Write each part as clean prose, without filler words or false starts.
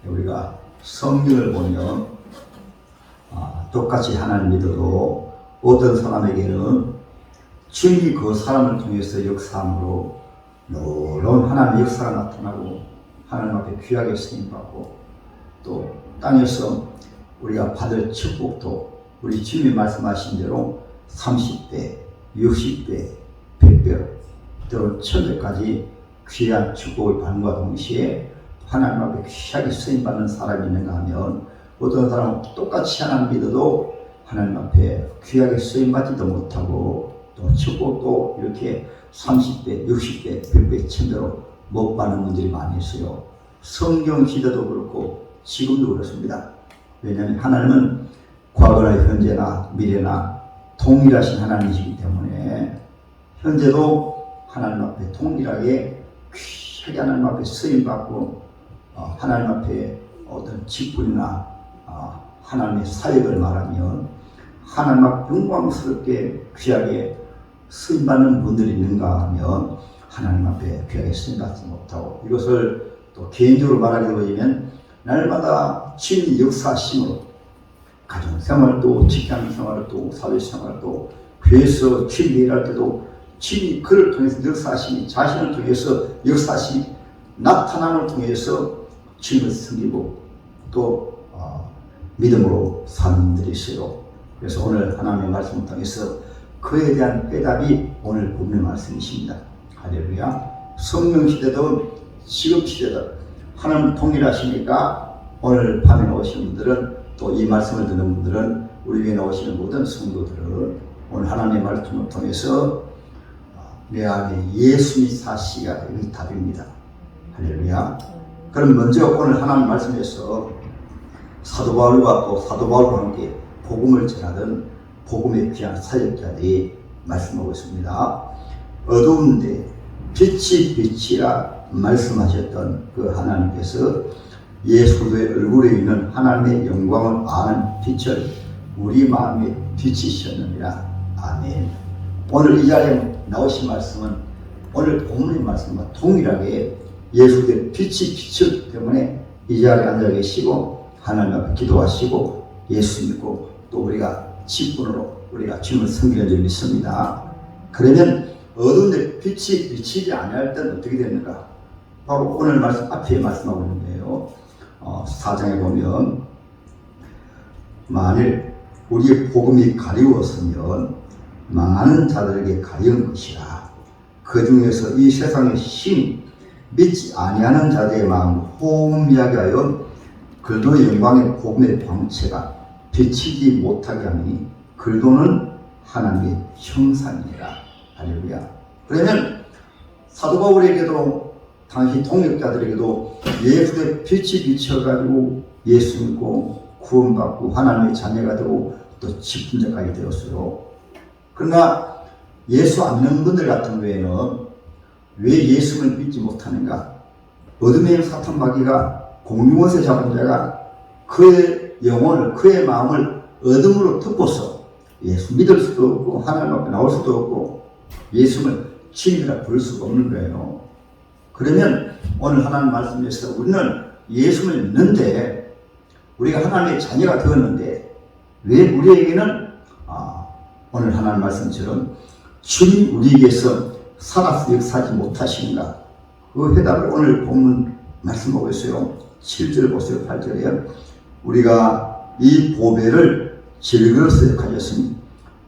우리가 성경을 보면 똑같이 하나님 믿어도 어떤 사람에게는 주님이 그 사람을 통해서 역사함으로 놀라운 하나님의 역사가 나타나고 하나님 앞에 귀하게 쓰임받고 또 땅에서 우리가 받을 축복도 우리 주님이 말씀하신 대로 30배, 60배, 100배 또는 1000배까지 귀한 축복을 받는과 동시에 하나님 앞에 귀하게 쓰임받는 사람이 있는가 하면 어떤 사람은 똑같이 하나님 믿어도 하나님 앞에 귀하게 쓰임받지도 못하고 또 축복도 이렇게 30배, 60배, 100배, 1000배로 못 받는 분들이 많이 있어요. 성경 시대도 그렇고 지금도 그렇습니다. 왜냐하면 하나님은 과거나 현재나 미래나 동일하신 하나님이시기 때문에 현재도 하나님 앞에 동일하게 귀하게 하나님 앞에 쓰임받고 하나님 앞에 어떤 직분이나 하나님의 사역을 말하면 하나님 앞 영광스럽게 귀하게 쓰임받는 분들이 있는가 하면 하나님 앞에 귀하게 쓰임받지 못하고 이것을 또 개인적으로 말하게 되면 날마다 주님의 역사심으로 가정생활도 직장생활도 사회생활도 교회에서 주님이 일할 때도 주님이 그를 통해서 역사심이 자신을 통해서 역사심이 나타남을 통해서 주님을 섬기고 또 믿음으로 사는 분들이 있어요. 그래서 오늘 하나님의 말씀을 통해서 그에 대한 해답이 오늘 본문의 말씀이십니다. 할렐루야. 성령 시대도 지금 시대도 하나님 동일하시니까 오늘 밤에 나오시는 분들은 또 이 말씀을 듣는 분들은 우리 위에 나오시는 모든 성도들은 오늘 하나님의 말씀을 통해서 내 안에 예수님이 사시가 이 답입니다. 할렐루야. 그럼 먼저 오늘 하나님 말씀에서 사도 바울과 또 사도 바울과 함께 복음을 전하던 복음의 귀한 사역자들이 말씀하고 있습니다. 어두운데 빛이 빛이라 말씀하셨던 그 하나님께서 예수의 얼굴에 있는 하나님의 영광을 아는 빛을 우리 마음에 비치셨느니라. 아멘. 오늘 이 자리에 나오신 말씀은 오늘 본문의 말씀과 동일하게 예수의 빛이 비쳤기 때문에 이 자리에 앉아 계시고 하나님 앞에 기도하시고 예수 믿고 또 우리가 직분으로 우리가 주님을 섬기는 줄 믿습니다. 그러면 어두운데 빛이 비치지 아니할 때는 어떻게 되는가? 바로 오늘 말씀 앞에 말씀하고 있는데요. 4장에 보면 만일 우리의 복음이 가리웠으면 망하는 자들에게 가려운 것이라. 그 중에서 이 세상의 힘 믿지 아니하는 자들의 마음을 호미하게 하여 그들의 영광의 복음의 광채가 비치지 못하게 하니 그들은 하나님의 형상이니라. 할렐루야. 그러면 사도 바울에게도 당시 동역자들에게도 예수의 빛이 비쳐가지고 예수 믿고 구원받고 하나님의 자녀가 되고 또 직분자까지 되었어요. 그러나 예수 안 믿는 분들 같은 경우에는 왜 예수를 믿지 못하는가? 어둠의 사탄 마귀가 공중원세 잡은 자가 그의 영혼을 그의 마음을 어둠으로 덮어서 예수 믿을 수도 없고 하나님 앞에 나올 수도 없고 예수를 주님이라 부를 수가 없는 거예요. 그러면 오늘 하나님 말씀에서 우리는 예수를 믿는데 우리가 하나님의 자녀가 되었는데 왜 우리에게는 오늘 하나님 말씀처럼 주님 우리에게서 살아서 역사하지 못하시는가? 그 해답을 오늘 본문 말씀하고 있어요. 7절 보세요. 8절에 우리가 이 보배를 질그릇에 가졌으니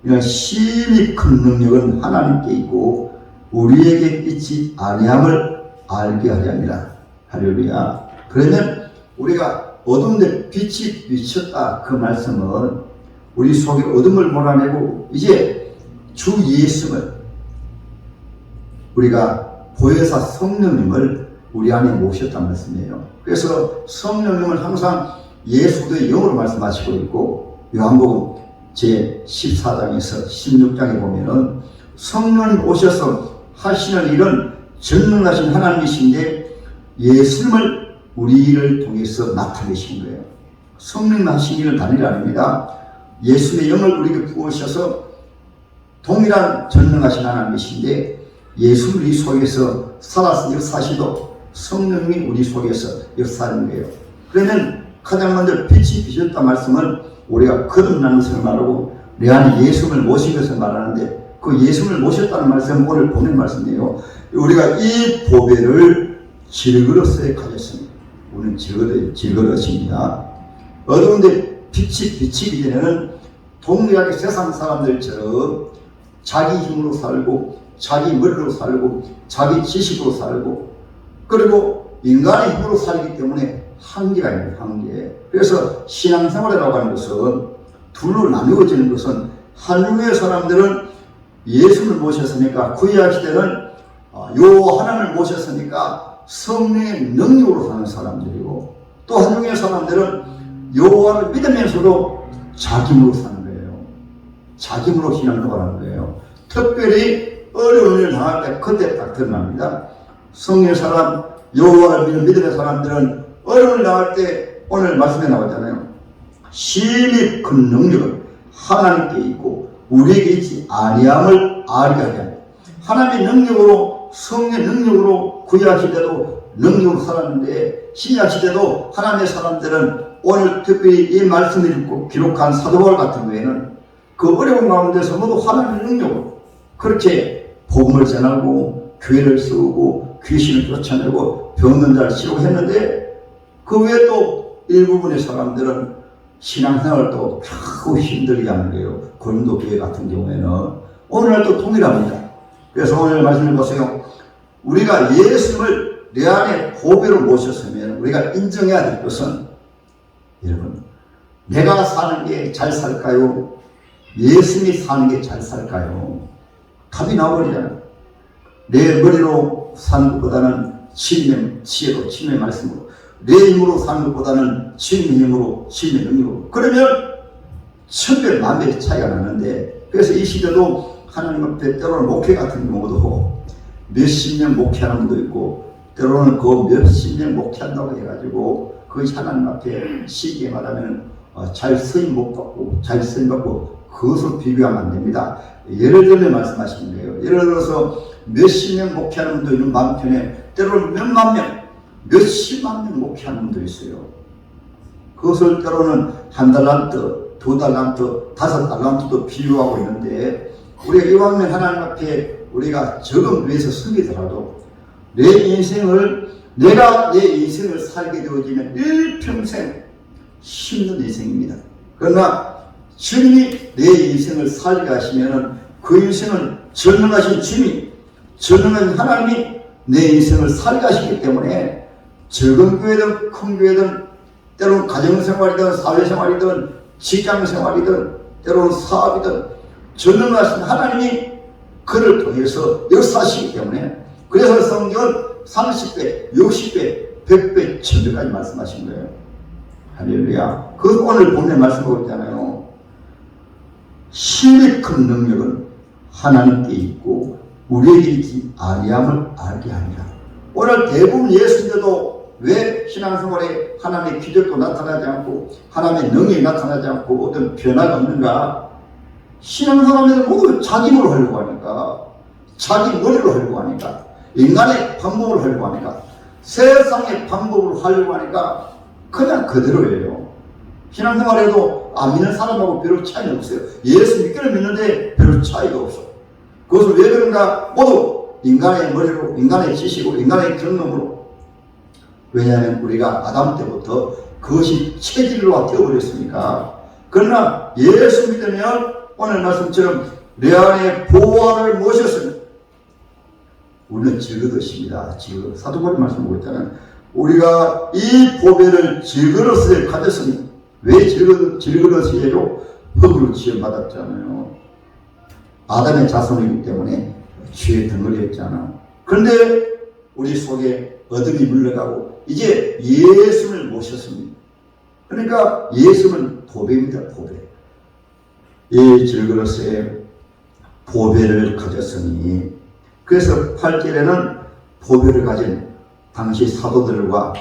이런 심히 큰 능력은 하나님께 있고 우리에게 있지 아니함을 알게 하려 함이라. 할렐루야. 그러면 우리가 어두운데 빛이 비쳤다 그 말씀은 우리 속에 어둠을 몰아내고 이제 주 예수를 우리가 보혜사 성령님을 우리 안에 모셨다는 말씀이에요. 그래서 성령님을 항상 예수의 영으로 말씀하시고 있고 요한복음 제14장에서 16장에 보면은 성령님 오셔서 하시는 일은 전능하신 하나님이신데 예수님을 우리를 통해서 나타내신 거예요. 성령 하신 일은 다른 일 아닙니다. 예수의 영을 우리에게 부으셔서 동일한 전능하신 하나님이신데 예수를 우리 속에서 살아서 역사하시도 성령이 우리 속에서 역사하는 거예요. 그러면 가장 먼저 빛이 비쳤다 말씀은 우리가 거듭나는 것을 말하고 내 안에 예수를 모신 것을 말하는데 그 예수를 모셨다는 말씀은 오늘 보낸 말씀이에요. 우리가 이 보배를 질그릇에 가졌습니다. 우리는 질그릇입니다. 어두운데 빛이 비치기 전에는 동일하게 세상 사람들처럼 자기 힘으로 살고 자기 머리로 살고 자기 지식으로 살고 그리고 인간의 힘으로 살기 때문에 한계가 있는 한계. 그래서 신앙생활이라고 하는 것은 둘로 나누어지는 것은 한중의 사람들은 예수를 모셨으니까 구약 시대는 요 하나님을 모셨으니까 성령의 능력으로 사는 사람들이고 또 한중의 사람들은 여호와를 믿으면서도 자기 힘으로 사는 거예요. 자기 힘으로 신앙생활하는 거예요. 특별히 어려운 일을 당할 때 그때 딱 드러납니다. 성령의 사람, 여호와를 믿는 믿음의 사람들은 어려움을 당할 때 오늘 말씀에 나오잖아요. 심히 큰 능력은 하나님께 있고 우리에게 있지 아니함을 알게 하게 합니다. 하나님의 능력으로 성령의 능력으로 구약 시대도 능력으로 살았는데 신약 시대도 하나님의 사람들은 오늘 특별히 이 말씀을 읽고 기록한 사도 바울 같은 경우에는 그 어려운 가운데서 모두 하나님의 능력으로 그렇게 복음을 전하고 교회를 세우고 귀신을 쫓아내고 병든 자를 치료고 했는데 그 외에 또 일부분의 사람들은 신앙생활을 또 겨우 힘들게 하는 거예요. 고린도 교회 같은 경우에는 오늘날도 동일합니다. 그래서 오늘 말씀을 보세요. 우리가 예수를 내 안에 보배로 모셨으면 우리가 인정해야 될 것은 여러분 내가 사는 게 잘 살까요? 예수님이 사는 게 잘 살까요? 답이 나와버리잖아요. 내 머리로 사는 것보다는 주님의 지혜로 주님의 말씀으로 내 힘으로 사는 것보다는 주님의 힘으로 주님의 능력으로 그러면 천배 만배의 차이가 나는데 그래서 이 시대도 하나님 앞에 때로는 목회 같은 경우도 몇십 년 목회하는 분도 있고 때로는 그 몇십 년 목회한다고 해가지고 그것이 하나님 앞에 시기에 말하면 잘 쓰임 못 받고 잘 쓰임 받고 그것을 비교하면 안 됩니다. 예를 들면 말씀하시는 거예요. 예를 들어서 몇십 년 목회하는 분도 있는 반면에 때로는 몇만 명, 몇십만 명 목회하는 분도 있어요. 그것을 때로는 한 달란트, 두 달란트, 5달란트도 비유하고 있는데 우리가 이왕이면 하나님 앞에 우리가 적응 위해서 섬기더라도 내 인생을 내가 내 인생을 살게 되어지면 일평생 힘든 인생입니다. 그러나 주님이 내 인생을 살게 하시면 그 인생은 전능하신 주님, 전능한 하나님이 내 인생을 살게 하시기 때문에 적은 교회든 큰 교회든 때로는 가정생활이든 사회생활이든 직장생활이든 때로는 사업이든 전능하신 하나님이 그를 통해서 역사하시기 때문에 그래서 성경은 30배, 60배, 100배, 1000배까지 말씀하신 거예요. 할렐루야. 그 오늘 본문의 말씀하고 있잖아요. 힘이 큰 능력은 하나님께 있고 우리에게 있지 아니함을 알게 하리라. 오늘 대부분 예수님도 왜 신앙생활에 하나님의 기적도 나타나지 않고 하나님의 능력이 나타나지 않고 어떤 변화가 없는가? 신앙생활에는 모두 자기 힘으로 하려고 하니까 자기 머리로 하려고 하니까 인간의 방법으로 하려고 하니까 세상의 방법으로 하려고 하니까 그냥 그대로예요. 신앙생활에도 믿는 사람하고 별로 차이는 없어요. 예수 믿기를 믿는데 별로 차이가 없어. 그것을 왜 그런가? 모두 인간의 머리로, 인간의 지식으로, 인간의 경험으로. 왜냐하면 우리가 아담 때부터 그것이 체질로 되어버렸으니까. 그러나 예수 믿으면 오늘 말씀처럼 내 안에 보화를 모셨으면 우리는 질그릇입니다. 질그릇. 사도 바울이 말씀하고 있잖아요. 우리가 이 보배를 질그릇에 가졌으니 왜 질그릇이에요? 흙으로 지음받았잖아요. 아담의 자손이기 때문에 죄의 덩어리였잖아. 그런데 우리 속에 어둠이 물러가고 이제 예수를 모셨습니다. 그러니까 예수는 보배입니다. 보배. 이 질그릇에 보배를 가졌으니 그래서 8절에는 보배를 가진 당시 사도들과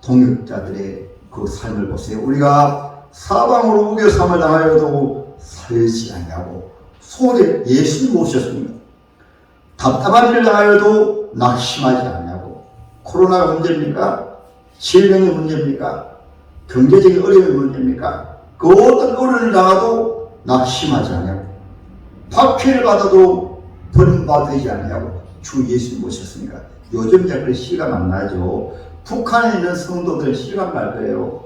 동역자들의 그 삶을 보세요. 우리가 사방으로 우겨 삼을 당하여도 살지 않냐고 소홀히 예수를 모셨습니다. 답답한 일을 당하여도 낙심하지 않냐고. 코로나가 문제입니까? 질병이 문제입니까? 경제적인 어려움이 문제입니까? 그 어떤 어려움을 당하도 낙심하지 않냐고, 박해를 받아도 버림받지 않냐고 주 예수 모셨으니까. 요즘 이제 그런 시간 안 나죠. 북한에 있는 성도들 시간 날 거예요.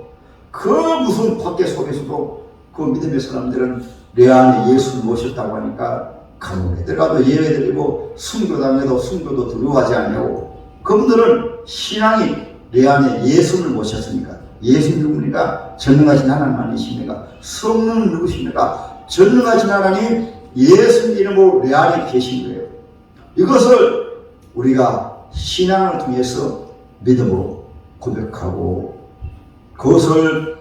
그 무슨 박해 속에서도 그 믿음의 사람들은 내 안에 예수를 모셨다고 하니까 감옥에 들어가도 예배드리고 순교당해도 순교도 두려워하지 않냐고. 그분들은 신앙이 내 안에 예수를 모셨으니까. 예수 누굽니까? 전능하신 하나님 아니십니까? 성령은 누구십니까? 전능하신 하나님 예수 이름으로 내 안에 계신 거예요. 이것을 우리가 신앙을 통해서 믿음으로 고백하고, 그것을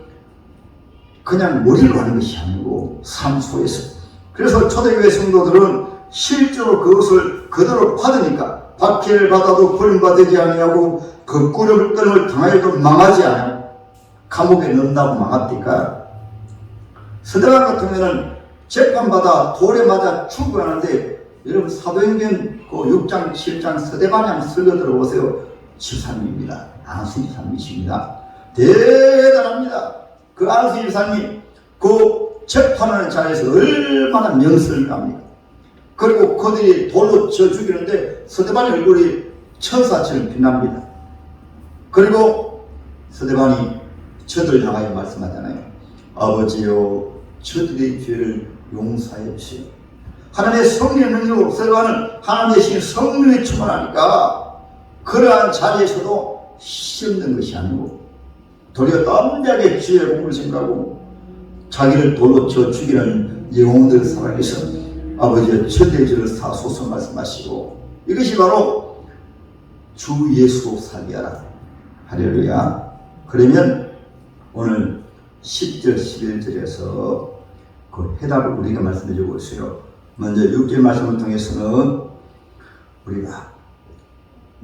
그냥 머리로 하는 것이 아니고 삶 속에서. 그래서 초대교회 성도들은 실제로 그것을 그대로 받으니까 박해를 받아도 버림받지 아니하고 거꾸로 끈을 당하여도 망하지 않아요. 감옥에 넣는다고 망합니까? 스데반 같은 경우는 재판받아 돌에 맞아 출구하는데, 여러분 사도행전 그 6장 7장 스데반에 한번 슬려 들어보세요. 집사님입니다. 안수 집사님이십니다. 대단합니다. 그 안수 집사님 그 재판하는 자리에서 얼마나 명성을 갑니까? 그리고 그들이 돌로 쳐 죽이는데 스데반의 얼굴이 천사처럼 빛납니다. 그리고 스데반이 저들을 향하여 말씀하잖아요. 아버지여, 저들의 죄를 용서해 주시오. 하나님의 성령의 능력으로 스데반은 하나님의 신 성령이 충만하니까 그러한 자리에서도 시험된 것이 아니고 도리어 덤비하게 주의 공을 생각하고 자기를 돌로 쳐 죽이는 영웅들 살아계서 아버지의 저들의 죄를 사소서 말씀하시고, 이것이 바로 주 예수 살게 하라. 할렐루야. 그러면 오늘 10절 11절에서 그 해답을 우리가 말씀해 주고 있어요. 먼저 6절 말씀을 통해서는 우리가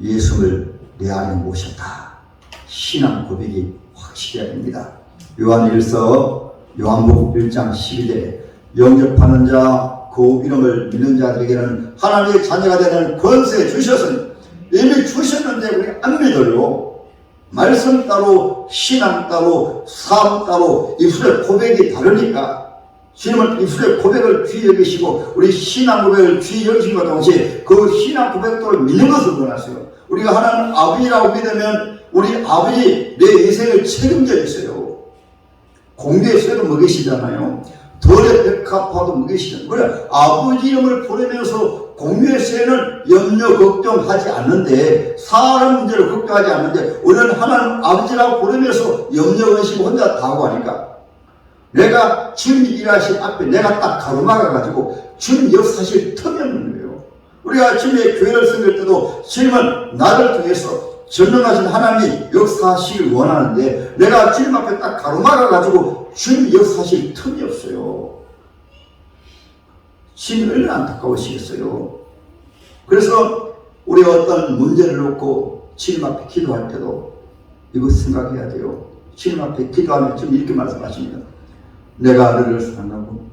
예수를 내 안에 모셨다, 신앙 고백이 확실해야 됩니다. 요한복음 1장 12절에 영접하는 자, 그 이름을 믿는 자들에게는 하나님의 자녀가 되는 권세 주셨으니, 이미 주셨는데 우리 안 믿어요. 말씀 따로 신앙 따로 삶 따로 입술의 고백이 다르니까 주님은 입술의 고백을 귀히 여기시고 우리 신앙 고백을 귀히 여기심과 동시에 그 신앙 고백도를 믿는 것을 원하세요. 우리가 하나님 아버지라고 믿으면 우리 아버지 내 인생을 책임져 있어요. 공주의 쇠도 먹이시잖아요. 덜의 백합화도 먹이시잖아요. 그래, 아버지 이름을 부르면서 공주의 쇠는 염려 걱정하지 않는데, 사람 문제를 걱정하지 않는데, 우리는 하나님 아버지라고 부르면서 염려 의심 혼자 다 하고 하니까, 내가 주님이 일하신 앞에 내가 딱 가로막아가지고 주님 역사하실 틈이 없는 거예요. 우리가 주님의 교회를 섬길 때도 주님은 나를 통해서 전능하신 하나님이 역사하시길 원하는데, 내가 주님 앞에 딱 가로막아가지고 주님 역사하실 틈이 없어요. 주님이 얼마나 안타까우시겠어요. 그래서 우리가 어떤 문제를 놓고 주님 앞에 기도할 때도 이거 생각해야 돼요. 주님 앞에 기도하면 주님 이렇게 말씀하십니다. 내가 너를 사랑하고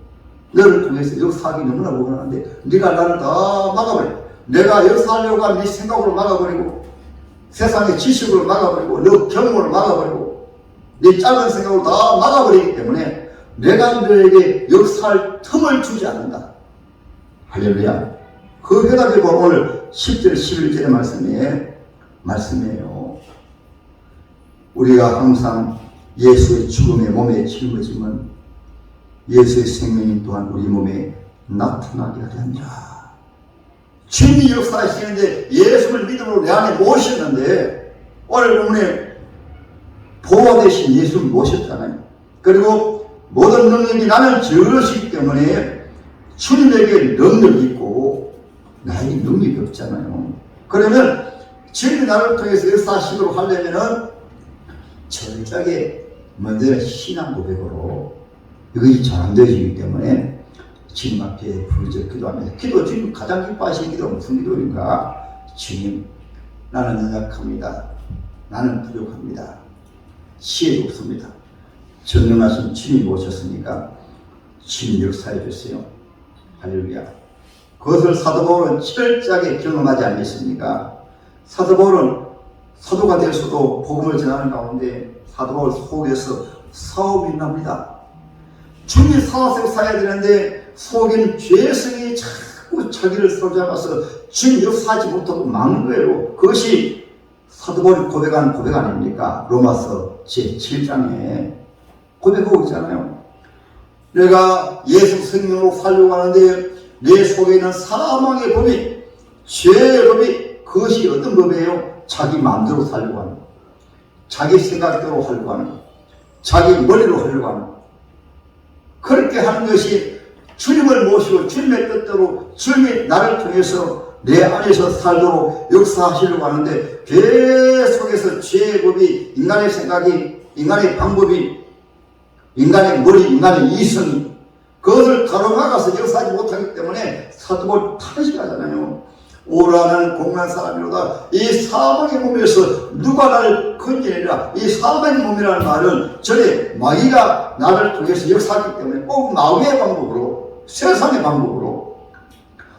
너를 통해서 역사하기 너무나 원하는데 네가 나를 다 막아버려. 내가 역사하려고 하는 네 생각으로 막아버리고 세상의 지식으로 막아버리고 너 경험으로 막아버리고 네 작은 생각으로 다 막아버리기 때문에 내가 너에게 역사할 틈을 주지 않는다. 할렐루야. 그 해답이 바로 오늘 10절 11절의 말씀이에요. 우리가 항상 예수의 죽음의 몸에 짊어지면 예수의 생명이 또한 우리 몸에 나타나게 하리라. 주님이 역사하시는데 예수를 믿음으로 내 안에 모셨는데, 오늘 본문에 보호 대신 예수를 모셨잖아요. 그리고 모든 능력이 나는 저러시기 때문에 주님에게 능력이 있고 나에게 능력이 없잖아요. 그러면 주님이 나를 통해서 역사하시도록 하려면은 철저하게 먼저는 신앙 고백으로 이것이 전환되어지기 때문에 주님 앞에 부르짖어 기도하면서, 기도 주님 가장 기뻐하시는 기도가 무슨 기도인가? 주님, 나는 연약합니다. 나는 부족합니다. 지혜도 없습니다. 전능하신 주님이 오셨으니까 주님 역사해 주세요. 할렐루야. 그것을 사도 바울은 철저하게 경험하지 않겠습니까? 사도 바울은 사도가 되어서도 복음을 전하는 가운데 사도 바울 속에서 사업이 납니다. 주님 사업을 사야 되는데 속인 죄성이 자꾸 자기를 사로잡아서 주님 역사하지 못하고 막는 거예요. 그것이 사도 바울이 고백한 고백 아닙니까? 로마서 제7장에 고백하고 있잖아요. 내가 예수 성령으로 살려고 하는데 내 속에 있는 사망의 법이, 죄의 법이, 그것이 어떤 법이에요? 자기 마음대로 살려고 하는 거, 자기 생각대로 하려고 하는 거, 자기 머리로 하려고 하는 거. 그렇게 하는 것이 주님을 모시고 주님의 뜻대로 주님이 나를 통해서 내 안에서 살도록 역사하시려고 하는데, 계속해서 죄의 법이, 인간의 생각이, 인간의 방법이, 인간의 머리, 인간의 이성이 그것을 가로막아서 역사하지 못하기 때문에 사도 바울이 탄식하잖아요. 오라는 공한 사람이로다. 이 사망의 몸에서 누가 나를 건지리라. 이 사망의 몸이라는 말은 전에 마귀가 나를 통해서 역사하기 때문에 꼭 마귀의 방법으로, 세상의 방법으로,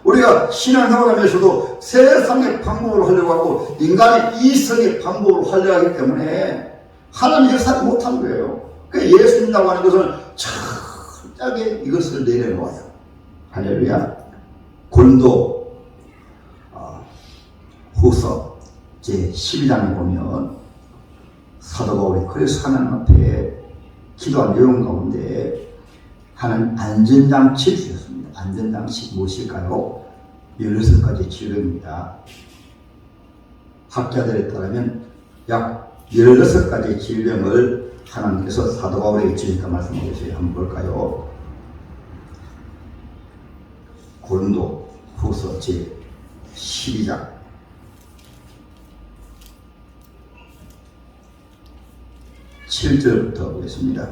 우리가 신앙생활 하면서도 세상의 방법으로 하려고 하고 인간의 이성의 방법으로 하려고 하기 때문에 하나님 역사하지 못한 거예요. 그러니까 예수 믿는다고 하는 것은 철저하게 이것을 내려놓아요. 할렐루야. 고린도 후서 제12장에 보면 사도 바울이 그래서 하나님 앞에 기도한 내용 가운데 하나님 안전장치를 주셨습니다. 안전장치 무엇일까요? 16가지 질병입니다. 학자들에 따르면 약 16가지 질병을 하나님께서 사도 바울에게 주셨다 말씀하고 계세요. 한번 볼까요? 고린도 후서 제12장 7절부터 보겠습니다.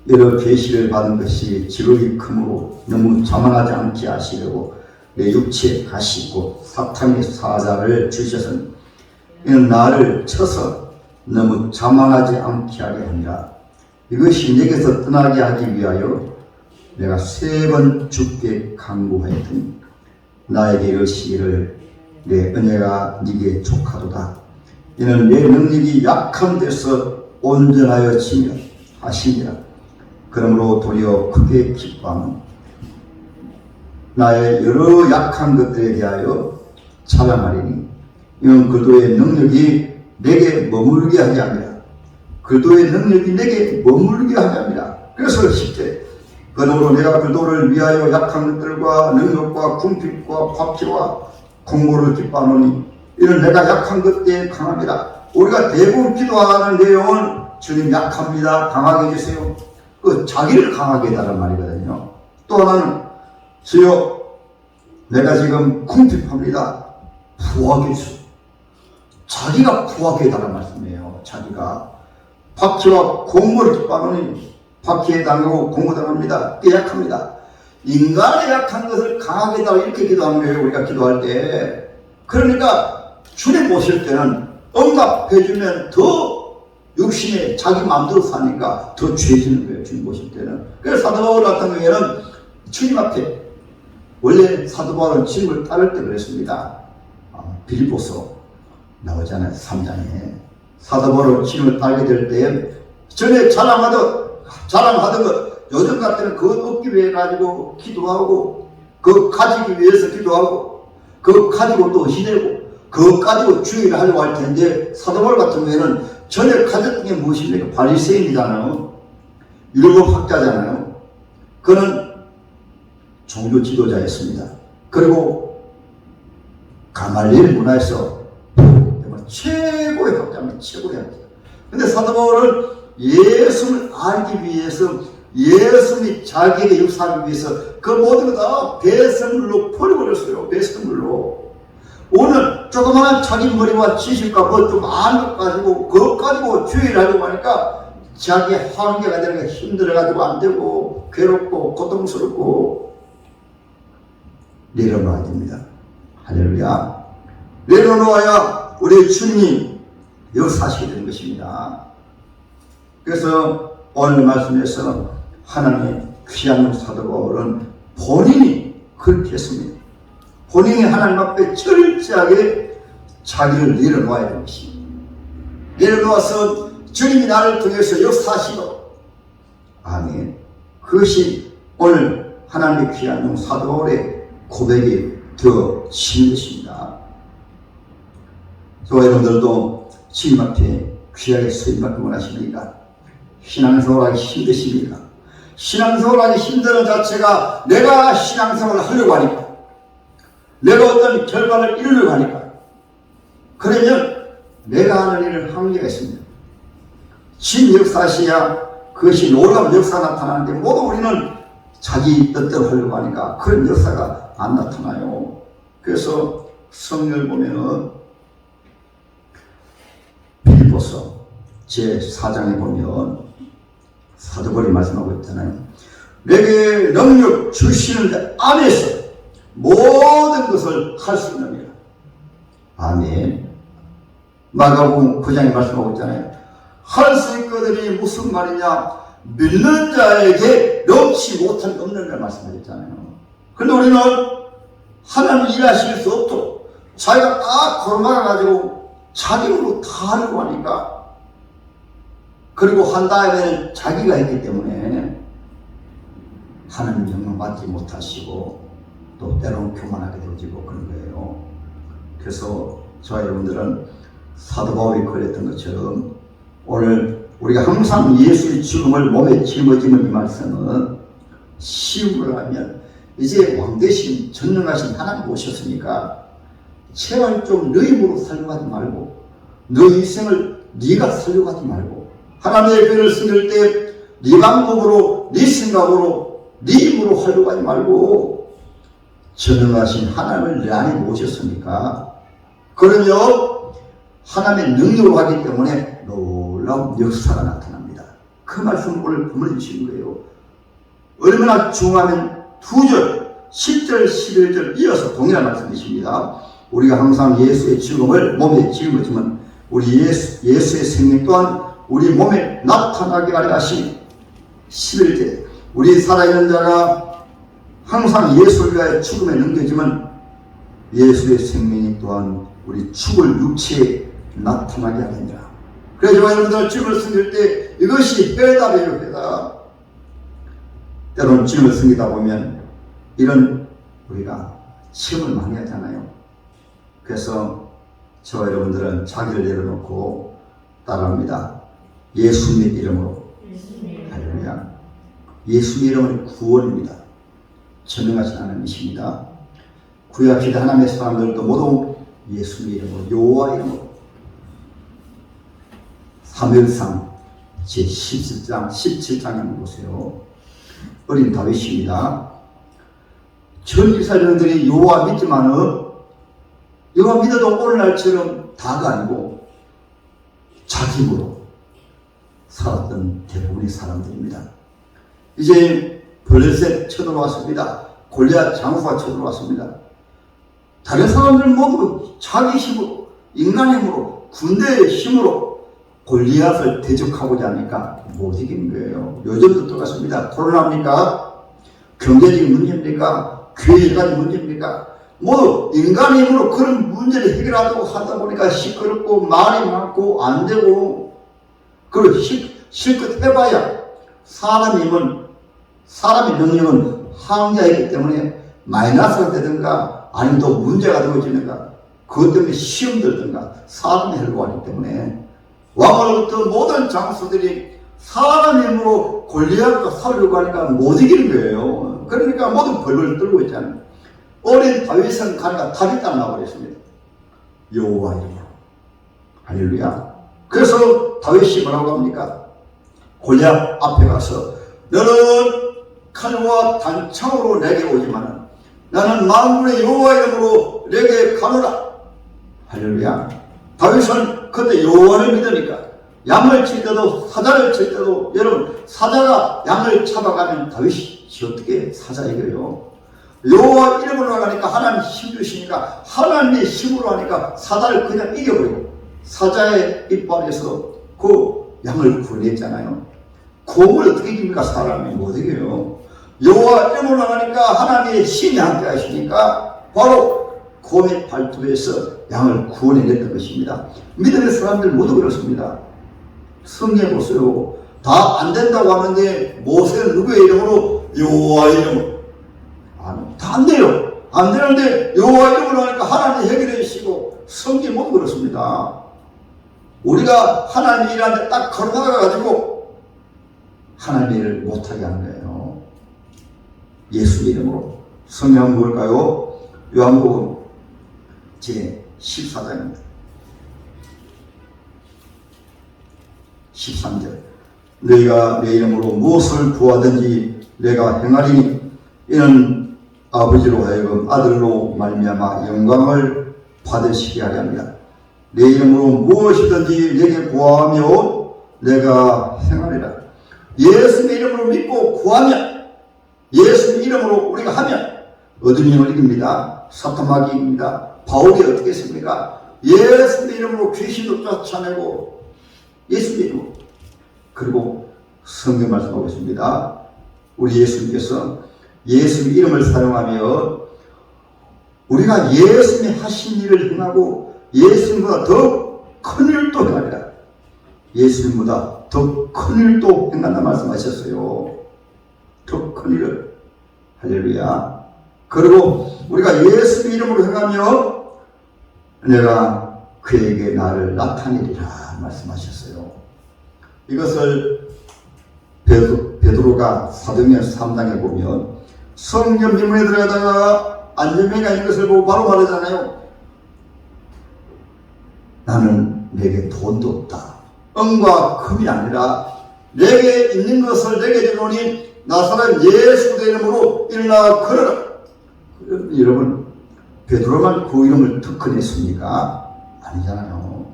여러 계시를 받은 것이 지극히 크므로 너무 자만하지 않게 하시려고 내 육체에 가시고 사탄의 사자를 주셔서는 이는 나를 쳐서 너무 자만하지 않게 하게 하니라. 이것이 내게서 떠나게 하기 위하여 내가 3번 죽게 강구하였더니 나에게 이르시기를 내 은혜가 네게 족하도다. 이는 내 능력이 약한 데서 온전하여 지며 하시니라. 그러므로 도리어 크게 기뻐하는 나의 여러 약한 것들에 대하여 찬양하리니 이는 그리스도의 능력이 내게 머물게 하지 않니라. 그리스도의 능력이 내게 머물게 하지 않니라. 그래서 10절 그러므로 내가 그리스도를 위하여 약한 것들과 능력과 궁핍과 박해와 공고를 기뻐하노니 이는 내가 약한 것에 강합니다. 우리가 대부분 기도하는 내용은 주님 약합니다. 강하게 해주세요. 그 자기를 강하게 해달라는 말이거든요. 또 하나는 주여 내가 지금 궁핍합니다. 부하게 해주세요. 자기가 부하게 해달라는 말씀이에요. 자기가 박해와 공고를 기뻐하노니 박해에 당하고 공고당합니다. 약합니다. 인간의 약한 것을 강하게 해달라 이렇게 기도하는 거예요. 우리가 기도할 때. 그러니까 주님 보실 때는 응답해주면 더 육신에 자기 마음대로 사니까 더 죄지는 거예요. 주님 보실 때는. 그래서 사도 바울 같은 경우에는 주님 앞에, 원래 사도 바울은 주님을 따를 때 그랬습니다. 빌립보서 나오잖아요. 3장에 사도 바울은 주님을 따르게 될 때 전에 자랑하던 것 요즘 같은 그것 얻기 위해 가지고 기도하고 그거 가지기 위해서 기도하고 그거 가지고 또 희대고 그것 가지고 주의를 하려고 할 텐데, 사도 바울 같은 경우에는 전에 가졌던 게 무엇입니까? 바리새인이잖아요. 율법학자잖아요. 그는 종교 지도자였습니다. 그리고 가말리엘 문화에서 최고의 학자입니다. 최고의 학자. 근데 사도 바울은 예수를 알기 위해서, 예수님이 자기에게 역사하기 위해서 그 모든 거 다 배설물로 버려버렸어요. 배설물로. 오늘 조그마한 자기 머리와 지식과 뭐 좀 아는 것 가지고 그것 가지고 주의를 하려고 하니까 자기 한계가 되는 게 힘들어가지고 안 되고 괴롭고 고통스럽고 내려놓아야 됩니다. 할렐루야. 내려놓아야 우리 주님이 역사하시게 되는 것입니다. 그래서 오늘 말씀에서 하나님의 귀한 사도 바울은 본인이 그렇게 했습니다. 본인이 하나님 앞에 철저하게 자기를 내려놓아야 되는 것입니다. 내려놓아서 주님이 나를 통해서 역사하시고, 아멘. 그것이 오늘 하나님의 귀한 종 사도 바울의 고백이 되어지는 것입니다. 저와 여러분들도 주님 앞에 귀하게 쓰임받기 원하십니까? 신앙생활하기 힘드십니까? 신앙생활하기 힘드는 자체가 내가 신앙생활을 하려고 하니까, 내가 어떤 결과를 이루려고 하니까, 그러면 내가 하는 일은 한계가 있습니다. 주님 역사하셔야 그것이 놀라운 역사가 나타나는데, 모두 우리는 자기 뜻대로 하려고 하니까 그런 역사가 안 나타나요. 그래서 성경을 보면은 빌립보서 제4장에 보면 사도 바울이 말씀하고 있잖아요. 내게 능력 주시는 데 안에서 모든 것을 할 수 있느니라. 아멘. 마가복음 9장에 말씀하고 있잖아요. 할 수 있거든이 무슨 말이냐? 믿는 자에게 넘치 못한 없는 말씀하셨잖아요. 그런데 우리는 하나님 일하실 수 없도록 자기가 딱 걸어가가지고 자기 힘으로 다 하려고 하니까, 그리고 한 다음에는 자기가 했기 때문에 하나님 영광 받지 못하시고 또 때로는 교만하게 되어지고 그런 거예요. 그래서 저와 여러분들은 사도 바울이 그랬던 것처럼 오늘 우리가 항상 예수의 죽음을 몸에 짊어지는 이 말씀은 시험을 하면 이제 왕대신 전능하신 하나님 오셨으니까 제발 좀 너 힘으로 살려고 하지 말고, 너 인생을 네가 살려고 하지 말고, 하나님의 편을 섬길 때 네 방법으로, 네 생각으로, 네 힘으로 하려고 하지 말고, 전능하신 하나님을 내 안에 모셨으니까, 그러면 하나님의 능력으로 하기 때문에 놀라운 역사가 나타납니다. 그 말씀을 오늘 본문에 주신 거예요. 얼마나 중요하면 2절, 10절, 11절 이어서 동일한 말씀이십니다. 우리가 항상 예수의 죽음을 몸에 짊어지면 우리 예수의 생명 또한 우리 몸에 나타나게 하려 하시니, 11절, 우리 살아있는 자가 항상 예수를 위하여 죽음에 넘겨지면 예수의 생명이 또한 우리 죽을 육체에 나타나게 하느니라. 그래서 여러분들 죽음을 숨길 때 이것이 회답이에요, 회답. 때로는 죽음을 숨기다 보면 이런 우리가 시험을 많이 하잖아요. 그래서 저와 여러분들은 자기를 내려놓고 따라합니다. 예수님의 이름으로. 할렐루야. 예수님의 이름은 구원입니다. 전능하신 하나님이십니다. 구약시대 하나님의 사람들도 모두 예수님의 이름으로, 여호와 이름으로. 사무엘상 제17장 17장에 한번 보세요. 어린 다윗입니다. 전 이스라엘인들이 여호와 믿지만은 여호와 믿어도 오늘날처럼 다가 아니고 자기 힘으로 살았던 대부분의 사람들입니다. 이제 블레셋 쳐들어왔습니다. 골리앗 장수가 쳐들어왔습니다. 다른 사람들 모두 자기 힘으로, 인간의 힘으로, 군대의 힘으로 골리앗을 대적하고자 하니까 못 이기는 거예요. 요즘도 똑같습니다. 코로나입니까? 경제적인 문제입니까? 교회가 문제입니까? 뭐 인간의 힘으로 그런 문제를 해결하려고 하다 보니까 시끄럽고 말이 많고 안 되고, 그리고 실컷 해봐야 사람의 능력은 항자이기 때문에 마이너스가 되든가 아니면 또 문제가 되어지는가, 그것 때문에 시험 들든가 사람의 hel고 하기 때문에 왕으로부터 모든 장수들이 사람의 힘으로 골리앗과 싸우려고 하니까 못 이기는 거예요. 그러니까 모두 벌벌 떨고 있잖아요. 어린 다윗은 가니까 답이 딱 나와버렸습니다. 여호와 이름으로. 할렐루야. 그래서 다윗이 뭐라고 합니까? 골리앗 앞에 가서 너는 칼과 단창으로 내게 오지만은 나는 만군의 여호와 이름으로 내게 가노라. 할렐루야. 다윗은 그때 여호와를 믿으니까 양을 칠 때도 사자를 칠 때도, 여러분 사자가 양을 잡아가면 다윗이 어떻게 사자 이겨요? 여호와 이름으로 하니까 하나님 힘 주시니까 하나님의 힘으로 하니까 사자를 그냥 이겨버리고 사자의 이빨에서 그 양을 구원했잖아요. 곰을 어떻게 이깁니까? 사람이 못 이겨요. 여호와 이름으로 하니까 하나님의 힘이 함께 하시니까 바로 곰의 발톱에서 양을 구원해냈던 것입니다. 믿음의 사람들 모두 그렇습니다. 성경에 보세요. 다 안 된다고 하는데 모세는 누구의 이름으로? 여호와 이름으로. 다 안 돼요. 안 되는데 여호와 이름으로 하니까 하나님 해결해 주시고 성경 모두 그렇습니다. 우리가 하나님 일하는데 딱 걸어나가 가지고 하나님 일을 못하게 하는 거예요. 예수 이름으로. 성경 뭘까요? 요한복음 제 14장입니다. 13절. 너희가 내 이름으로 무엇을 구하든지 내가 행하리니 이는 아버지로 하여금 아들로 말미암아 영광을 받으시게 하려 합니다. 내 이름으로 무엇이든지 내게 구하면 내가 행하리라. 예수의 이름으로 믿고 구하면, 예수의 이름으로 우리가 하면 어둠이 힘을 이깁니다. 사탄마귀 이깁니다. 바울이 어떻게 했습니까? 예수의 이름으로 귀신도 쫓아내고 예수의 이름으로. 그리고 성경 말씀하고 있습니다. 우리 예수님께서 예수의 이름을 사용하며 우리가 예수님이 하신 일을 행하고 예수님보다 더 큰 일도 행하리라. 예수님보다 더 큰 일도 행한다 말씀하셨어요. 더 큰 일을. 할렐루야. 그리고 우리가 예수의 이름으로 행하며 내가 그에게 나를 나타내리라 말씀하셨어요. 이것을 베드로가 사도행전 3장에 보면 성전 비문에 들어가다가 안전뱅이가 있는 것을 보고 바로 말하잖아요. 나는 내게 돈도 없다. 은과 금이 아니라 내게 있는 것을 내게 주노니 나사렛 예수 이름으로 일어나 걸어라. 여러분, 베드로만 그 이름을 특허냈습니까? 아니잖아요.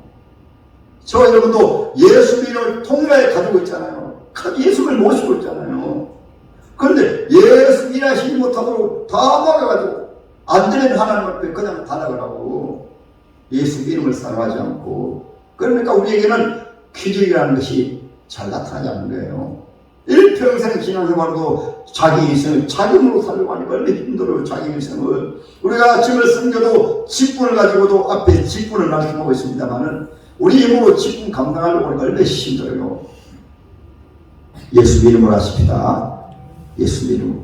저와 여러분도 예수 이름을 통일하게 가지고 있잖아요. 예수를 모시고 있잖아요. 그런데 예수 일하시지 못하도록 다 막아가지고 안 되면 하나님 앞에 그냥 달아가라고 예수 이름을 사용하지 않고, 그러니까 우리에게는 기적이라는 것이 잘 나타나지 않는 거예요. 일평생 신앙생활도 자기 인생을 자기 힘으로 살려고 하니까 얼마나 힘들어요. 자기 인생을. 우리가 아침을 섬겨도 직분을 가지고도 앞에 직분을 말씀하고 있습니다만은 우리 힘으로 직분 감당하려고 하니까 얼마나 힘들어요. 예수 이름으로 하십시다. 예수 이름.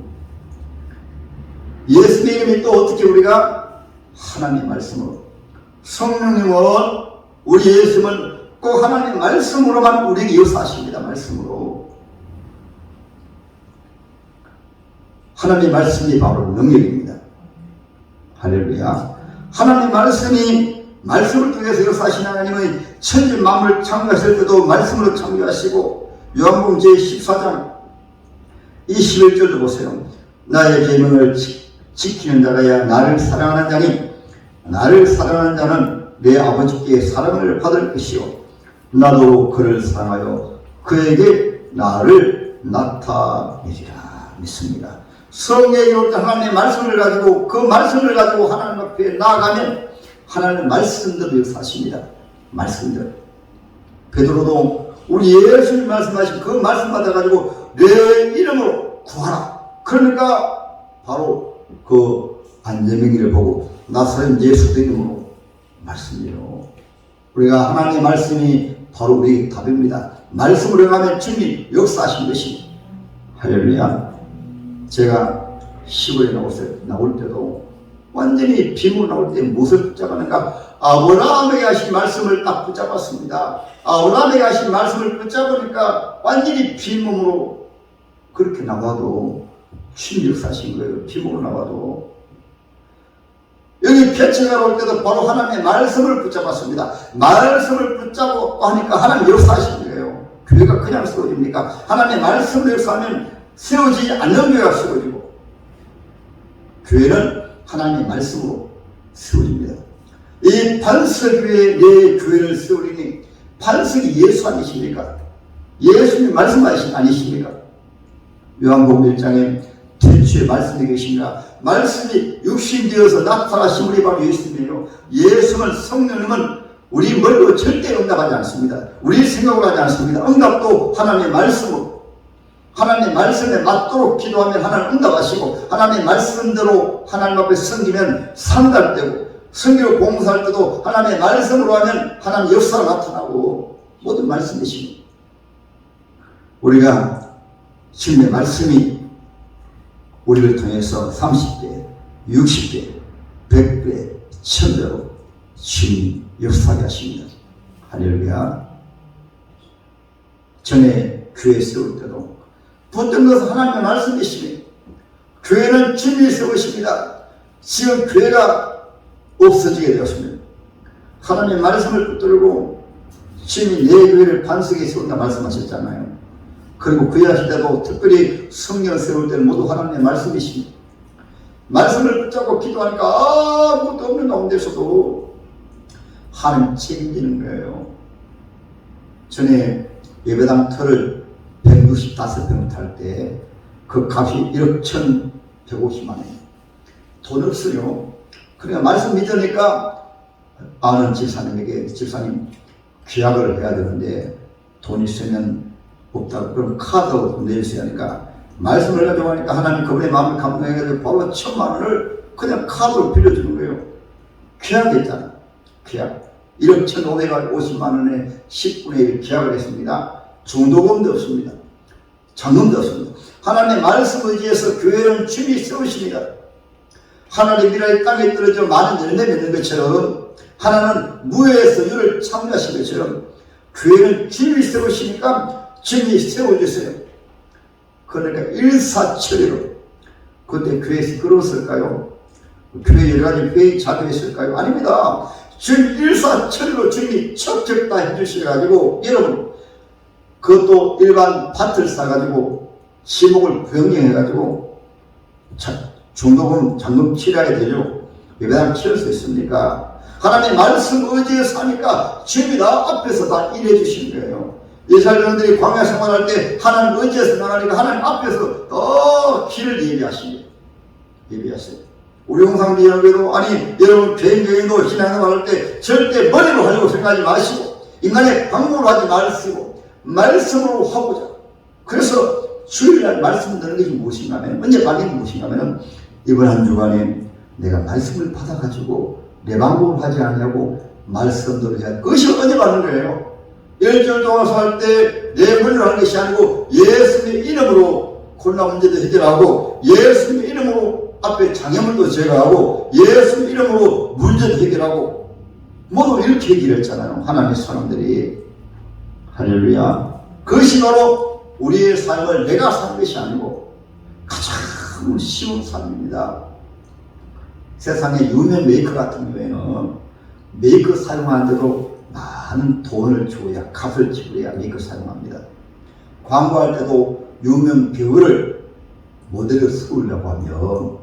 예수 이름이 또 어떻게 우리가 하나님 말씀으로, 성령님은 우리 예수님은 꼭 하나님 말씀으로만 우리에게 역사하십니다. 말씀으로. 하나님 말씀이 바로 능력입니다. 할렐루야. 하나님 말씀을 통해서 역사하신 하나님의 천지 만물을 창조하실 때도 말씀으로 창조하시고, 요한복음 제14장 21절도 보세요. 나의 계명을 지키는 자라야 나를 사랑하는 자니 나를 사랑하는 자는 내 아버지께 사랑을 받을 것이요 나도 그를 사랑하여 그에게 나를 나타내리라 믿습니다. 성경에 올 때 하나님의 말씀을 가지고 그 말씀을 가지고 하나님 앞에 나아가면 하나님의 말씀대로 역사하십니다. 말씀대로. 베드로도 우리 예수님 말씀하신 그 말씀 받아가지고 내 이름으로 구하라. 그러니까 바로 그 안전뱅이를 보고 나사렛 예수 이름으로 말씀이에요. 우리가 하나님의 말씀이 바로 우리 답입니다. 말씀으로 행하면 주님이 역사하신 것이. 할렐루야. 제가 시골에 나올 때도 완전히 빈으로 나올 때 무엇을 붙잡았는가? 아브라함에게 하신 말씀을 딱 붙잡았습니다. 아브라함에게 하신 말씀을 붙잡으니까 완전히 빈몸으로 그렇게 나와도 주님 역사하신 거예요. 빈몸으로 나와도. 여기 개척하러 올 때도 바로 하나님의 말씀을 붙잡았습니다. 말씀을 붙잡고 하니까 하나님 역사하신 거예요. 교회가 그냥 세워집니까? 하나님의 말씀을 역사하면 세워지지 않는 교회가 세워지고, 교회는 하나님의 말씀으로 세워집니다. 이 반석위에 내 교회를 세우리니, 반석이 예수 아니십니까? 예수님 말씀 아니십니까? 요한복음 1장에 태초에 말씀이 계십니다. 말씀이 육신되어서 나타나신 우리 바로 예수님이에요. 예수는 성령님은 우리 머리로 절대 응답하지 않습니다. 우리 생각으로 하지 않습니다. 응답도 하나님의 말씀으로, 하나님의 말씀에 맞도록 기도하면 하나님 응답하시고, 하나님의 말씀대로 하나님 앞에 섬기면 상달 때고, 성교 봉사할 때도 하나님의 말씀으로 하면 하나님 역사가 나타나고, 모든 말씀이십니다. 우리가 주님의 말씀이 우리를 통해서 30배, 60배, 100배, 1000배로 주님 역사하게 하십니다. 할렐루야. 전에 교회 세울 때도 붙든 것은 하나님의 말씀이시니 교회는 주님이 세우십니다. 지금 교회가 없어지게 되었습니다. 하나님의 말씀을 붙들고 주님이 내 교회를 반석에 세운다 말씀하셨잖아요. 그리고 구약할 때도 특별히 성경을 세울 때는 모두 하나님의 말씀이십니다. 말씀을 붙잡고 기도하니까 아무것도 없는 가운데서도 하나님 책임지는 거예요. 전에 예배당 터를 165평 탈 때 그 값이 1억 1,150만 원. 돈 없어요. 그러니까 말씀 믿으니까 아는 집사님에게 집사님 계약을 해야 되는데 돈 있으면 없다고 그럼 카드로 내주셔야 하니까 말씀을 가지고 하니까 하나님 그분의 마음을 감동해가지고 바로 1,000만 원을 그냥 카드로 빌려주는 거예요. 계약했잖아. 계약. 1억 1,550만 원에 10분의 1 계약을 했습니다. 중도금도 없습니다. 잔금도 없습니다. 하나님의 말씀 의지해서 교회는 주님이 세우십니다. 하나님의 미라의 땅에 떨어져 많은 열매 맺는 것처럼 하나는 무에서 유를 창조하신 것처럼 교회는 주님이 세우시니까 주님이 세워주세요. 그러니까 일사천리로 그때 교회에서 끌었을까요? 교회 여러 가지 회의 자료했을까요? 아닙니다. 주님 일사천리로 주님이 척척 다 해주셔가지고 여러분 그것도 일반 밭을 사가지고 시목을 변경해가지고 중도금 잔금 치러야 되죠. 예배당 치를 수 있습니까? 하나님의 말씀 의지해서 하니까 주님이 나 앞에서 다 일해주시는 거예요. 이스라엘들이 광야 생활할 때 하나님 의지해서 나가니까 하나님 앞에서 더 길을 예비하십니다. 예비하세요. 우리 홍상비영에도 아니 여러분 개인적인도 신앙생활 할 때 절대 머리로 하려고 생각하지 마시고 인간의 방법으로 하지 마시고 말씀으로 하고자. 그래서 주일날 말씀 듣는 것이 무엇인가 하면 언제 받는 게 무엇인가 하면 이번 한 주간에 내가 말씀을 받아가지고 내 방법으로 하지 않냐고 말씀대로 해야 그것이 언제 받는 거예요? 일주일 동안 살 때 내 머리로 하는 것이 아니고 예수님의 이름으로 코로나 문제도 해결하고 예수님의 이름으로 앞에 장애물도 제거하고 예수님의 이름으로 문제도 해결하고 모두 이렇게 해결했잖아요. 하나님의 사람들이. 할렐루야. 그것이 바로 우리의 삶을 내가 사는 것이 아니고 가장 쉬운 삶입니다. 세상에 유명 메이커 같은 경우에는 메이커 사용하는데도 많은 돈을 줘야 값을 지불해야 메이커 사용합니다. 광고할 때도 유명 배우를 모델을 세우려고 하면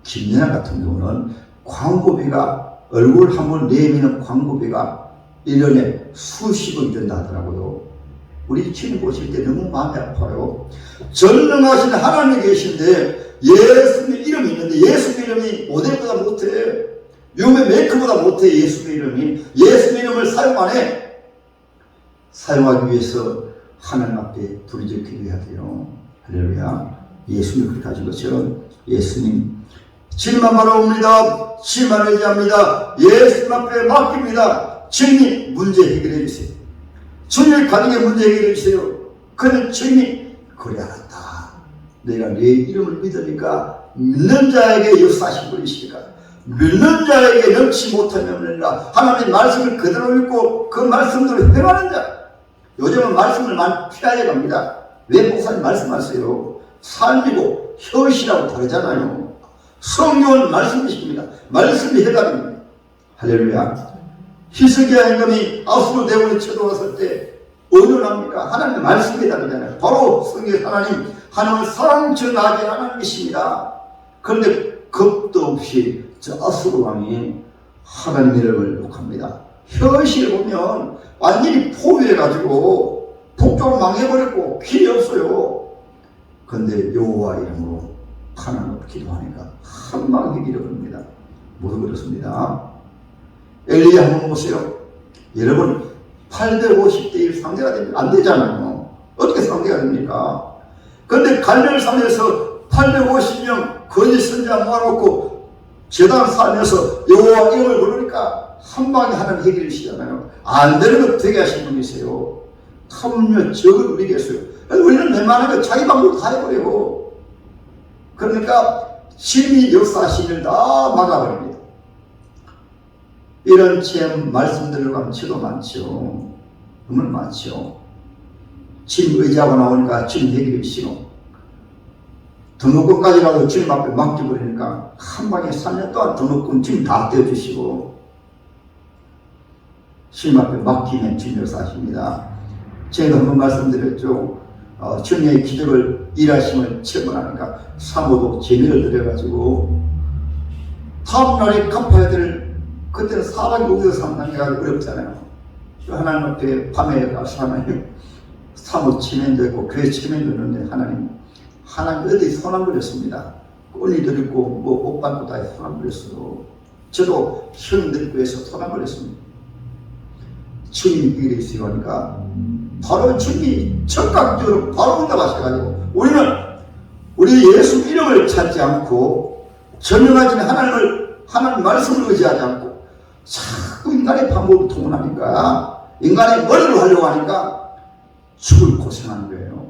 김연아 같은 경우는 광고비가 얼굴 한 번 내미는 광고비가 1년에 수십억이 된다 하더라고요. 우리 주님 보실 때 너무 마음이 아파요. 전능하신 하나님이 계신데 예수님의 이름이 있는데 예수님의 이름이 모델보다 못해. 유명 메이커보다 못해. 예수님의 이름이. 예수님의 이름을 사용 안 해. 사용하기 위해서 하나님 앞에 부르짖기 해야 돼요. 할렐루야. 예수님을 그렇게 하신 것처럼 예수님 주님만 바라옵니다. 주님만 의지합니다. 예수님 앞에 맡깁니다. 주님 문제 해결해 주세요. 주님의 가정의 문제 해결해 주세요. 그는 주님이 그래 알았다. 내가 네 이름을 믿으니까 믿는 자에게 역사하신 분이시니까 믿는 자에게 넘치 못하면 없느니라. 하나님의 말씀을 그대로 믿고 그 말씀대로 행하는 자. 요즘은 말씀을 많이 피하게 갑니다. 왜 목사님 말씀하세요? 삶이고 현실하고 다르잖아요. 성경은 말씀이십니다. 말씀이 해답입니다. 할렐루야. 히스기야 임금이 아수르 대군이 쳐들어왔을 때 언론합니까? 하나님의 말씀이 해답이잖아요. 바로 성경 하나님은 사랑전하게 하나님이십니다. 그런데 겁도 없이 저 아수르 왕이 하나님의 이름을 욕합니다. 현실을 보면 완전히 포위해가지고 북쪽으로 망해버렸고 길이 없어요. 그런데 여호와 이름으로 하나님 기도하니까 한방 해결해버립니다. 모두 그렇습니다. 엘리야 한번 보세요. 여러분 850대 1 상대가 됩니다. 안 되잖아요. 어떻게 상대가 됩니까? 그런데 갈멜 산에서 850명 거짓 선지자 모아놓고 제단 쌓으면서 여호와 이름을 부르니까 한 방에 하나님 해결이시잖아요. 안 되는 것 되게 하신 분이세요. 탐욕 적을 누리겠어요. 우리는 웬만하면 자기 방법으로 다 해버려요. 그러니까 신이 역사하신 일 다 막아버립니다. 이런 체험 말씀들을 가면 저도 많죠. 정말 많죠. 주님 의지하고 나오니까 주님 얘기를 싫어. 등록금까지라도 주님 앞에 맡겨버리니까 한 방에 3년 동안 등록금 주님 다 떼어주시고, 주님 앞에 맡기면 주님 역사하십니다. 제가 한번 말씀드렸죠. 주님의 기적을 일하심을 체험하니까 사모도 재미를 들여가지고 다음날에 갚아야 될, 그때는 사람이 어디서 산다는 게 어렵잖아요. 하나님 앞에 밤에 가서 하나님 사모 체면도 있고 교회 체면도 있는데 하나님 어디 손 안 버렸습니다. 언니들 있고 옷 받고 다 손 안 버렸어요. 저도 형들 있고 해서 손 안 버렸습니다. 주님이 이래 있어요 하니까 바로 주님이 적극적으로 바로 응답하셔가지고 우리 예수 이름을 찾지 않고 전능하신 하나님 말씀을 의지하지 않고 자꾸 인간의 방법을 통원하니까, 인간의 머리로 하려고 하니까 죽을 고생하는 거예요.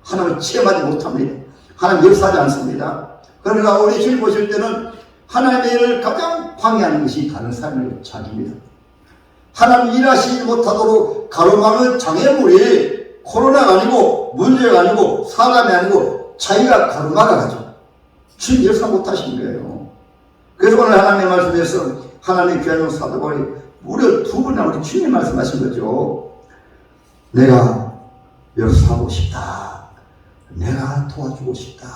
하나님을 체험하지 못합니다. 하나님 역사하지 않습니다. 그러니까 우리 주님 보실 때는 하나님의 일을 가장 방해하는 것이 다른 사람의 자기입니다. 하나님 일하시지 못하도록 가로막는 장애물이 코로나가 아니고 문제가 아니고 사람이 아니고 자기가 가로막아가지고 주님 역사 못하신 거예요. 그래서 오늘 하나님의 말씀에서 하나님의 귀한 사도 바울이 무려 2번이나 우리 주님 말씀하신 거죠. 내가 역사하고 싶다. 내가 도와주고 싶다.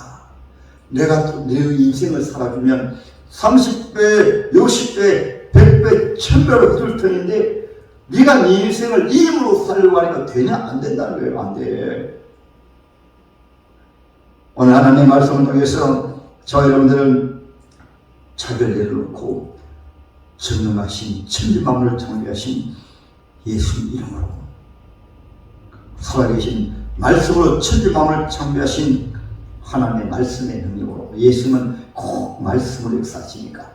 내가 내 인생을 살아주면 30배, 60배, 100배, 1000배로 해줄 터인데 네가 네 인생을 네 힘으로 살려고 하니까 되냐? 안 된다는 거예요. 안 돼. 오늘 하나님의 말씀을 통해서 저 여러분들은 자기를 내려놓고 전능하신 천지만물을 창조하신 예수 이름으로, 살아계신 말씀으로 천지만물을 창조하신 하나님의 말씀의 능력으로, 예수는 꼭 말씀으로 역사하시니까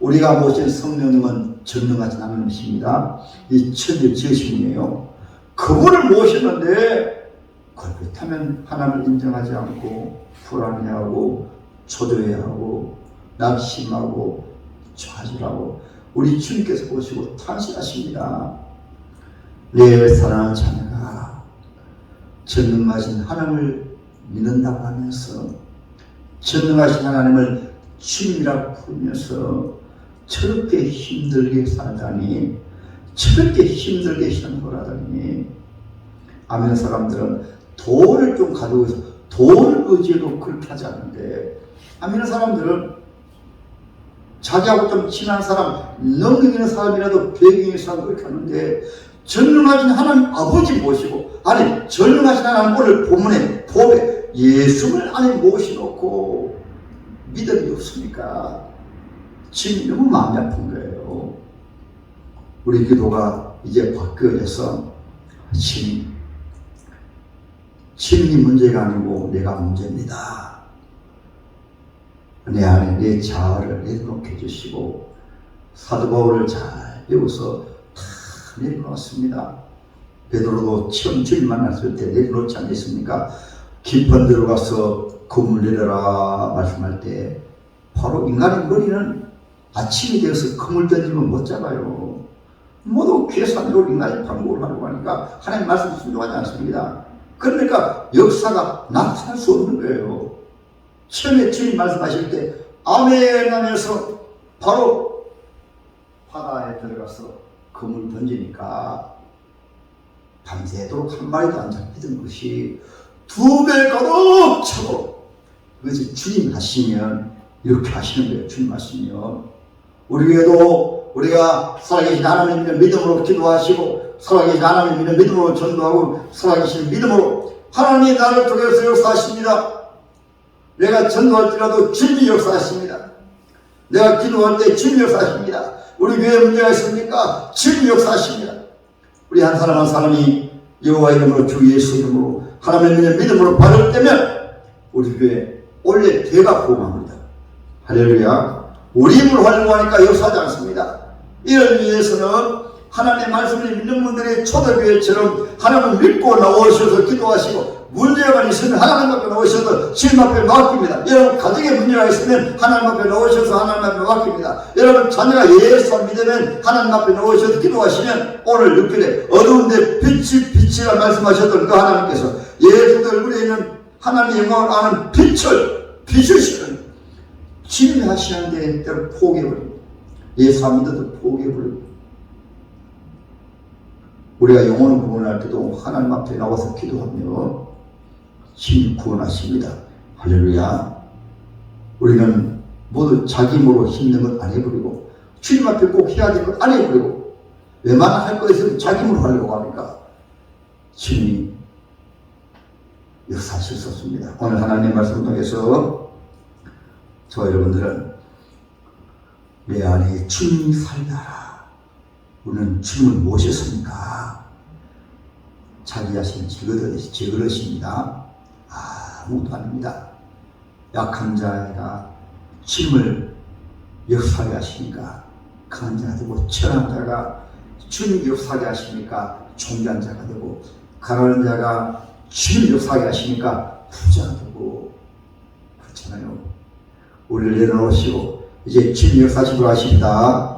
우리가 모신 성령님은 전능하지 않은 것입니다. 이 천지 지으신 분이에요. 그분을 모셨는데 그렇다면 하나님을 인정하지 않고 불안해하고 초조해하고 낙심하고 좌절하고 우리 주님께서 보시고 탄식하십니다. 내 사랑하는 자녀가 전능하신 하나님을 믿는다고 하면서 전능하신 하나님을 주님이라 부르면서 저렇게 힘들게 살다니, 저렇게 힘들게 신앙을 아멘. 사람들은 돈을 좀 가지고 있어 돈을 의지해도 그렇게 하지 않는데, 아멘 사람들은 자기하고 좀 친한 사람, 능력 있는 사람이라도 배경 있는 사람 그렇게 하는데, 전능하신 하나님 아버지 모시고, 아니 전능하신 하나님 오늘 본문에 법에 예수를 안에 모셔놓고 믿음이 없으니까 지금 너무 마음이 아픈 거예요. 우리 기도가 이제 바뀌어져서 주님이 문제가 아니고 내가 문제입니다. 내 안에 내 자아를 내려놓게 해주시고, 사도 바울을 잘 배워서 다 내려놓았습니다. 베드로도 처음 주님 만났을 때 내려놓지 않겠습니까? 깊은 데로 가서 그물 내려라 말씀할 때 바로 인간의 머리는 아침이 되어서 그물 던지면 못 잡아요. 모두 계산으로 인간의 방법을 하려고 하니까 하나님 말씀 순종하지 않습니다. 그러니까 역사가 나타날 수 없는 거예요. 처음에 주님 말씀하실 때 아멘 하면서 바로 바다에 들어가서 그물 던지니까 밤새도록 한 마리도 안 잡히던 것이 2배 가득 차고, 그것이 주님 하시면 이렇게 하시는 거예요. 주님 하시면 우리 교회도 우리가 살아계신 하나님의 믿음으로 기도하시고, 살아계신 하나님의 믿음으로 전도하고, 살아계신 믿음으로 하나님이 나를 통해서 역사하십니다. 내가 전도할지라도 주님이 역사하십니다. 내가 기도할 때 주님이 역사하십니다. 우리 교회에 문제가 있습니까? 주님이 역사하십니다. 우리 한 사람 한 사람이 여호와 이름으로, 주 예수 이름으로, 하나님의 믿음으로 발을 떼면 우리 교회 원래 대가 부흥합니다. 할렐루야. 우리 힘으로 하려고 하니까 역사하지 않습니다. 이런 위해서는 하나님의 말씀을 믿는 분들이 초대교회처럼 하나님을 믿고 나오셔서 기도하시고, 문제가 있으면 하나님 앞에 나오셔서 주님 앞에 맡깁니다. 여러분 가정에 문제가 있으면 하나님 앞에 나오셔서 하나님 앞에 맡깁니다. 여러분 자녀가 예수 믿으면 하나님 앞에 나오셔서 기도하시면 오늘 6절에 어두운데 빛이라 말씀하셨던 그 하나님께서 예수의 얼굴에 있는 하나님의 영광을 아는 빛을 비추시는 주님이 하시는데 때로 포기해버립니다. 예수 안 믿어도 포기해버립니다. 우리가 영혼을 구원할 때도 하나님 앞에 나와서 기도하며 주님 구원하십니다. 할렐루야. 우리는 모두 자기 힘으로 힘든 것 안 해버리고 주님 앞에 꼭 해야 되는 것 안 해버리고 웬만한 할 거 있으면 자기 힘으로 하려고 하니까 주님이 역사하실 수 없습니다. 오늘 하나님의 말씀을 통해서 저와 여러분들은 내 안에 주님이 살다라. 우리는 주님을 모셨습니까? 자기 자신을 지그러십니다. 아무것도 아닙니다. 약한 자가 주님을 역사하게 하시니까 강한 자가 되고, 천한 자가 주님 역사하게 하시니까 존귀한 자가 되고, 가난한 자가 주님 역사하게 하시니까 부자가 되고, 그렇잖아요. 우리를 내려놓으시고 이제 주님 역사하시도록 하십니다.